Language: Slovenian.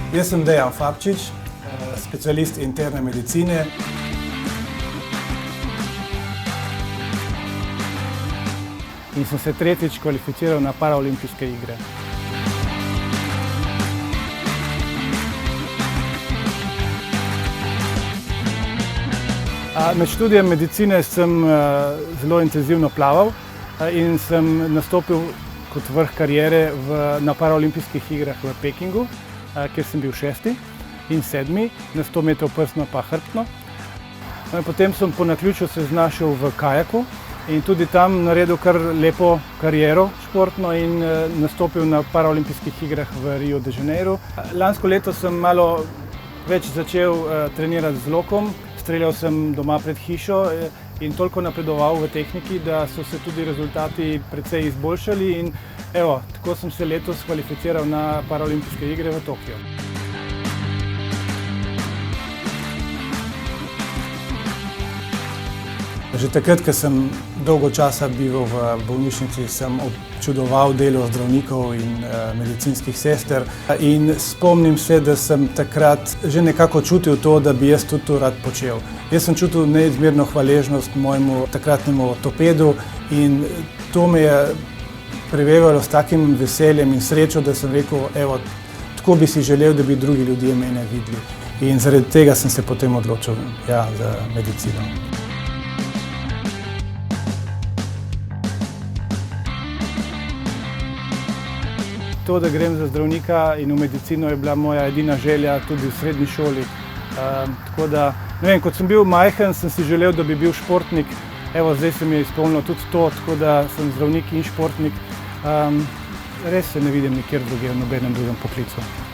Jaz sem Dejan Fabčič, specialist interne medicine. In sem se tretjič kvalificiral na paraolimpijske igre. Med študijem medicine sem zelo intenzivno plaval in sem nastopil kot vrh kariere na paraolimpijskih igrah v Pekingu, kjer sem bil 6. in 7. na 100 metrov prsno pa hrbtno. Potem sem po naključju se znašel v kajaku in tudi tam naredil kar lepo kariero športno in nastopil na paraolimpijskih igrah v Rio de Janeiro. Lansko leto sem malo več začel trenirati z lokom, streljal sem doma pred hišo in toliko napredoval v tehniki, da so se tudi rezultati precej izboljšali in evo, tako sem se letos kvalificiral na paraolimpijske igre v Tokiu. Že takrat, ko sem dolgo časa bival v bolnišnici, sem občudoval delo zdravnikov in medicinskih sester in spomnim se, da sem takrat že nekako čutil to, da bi jaz tudi to rad počel. Jaz sem čutil neizmerno hvaležnost mojemu takratnemu ortopedu in to me je prevevalo s takim veseljem in srečo, da sem rekel, evo, tako bi si želel, da bi drugi ljudje mene videli. In zaradi tega sem se potem odločil za medicino. To, da grem za zdravnika in v medicino, je bila moja edina želja tudi v srednji šoli. Tako da, ne vem, kot sem bil majhen, sem si želel, da bi bil športnik. Evo, zdaj se mi je izpolnilo tudi to, tako da sem zdravnik in športnik. Res se ne vidim nikjer drugje, v nobenem drugem poklicu.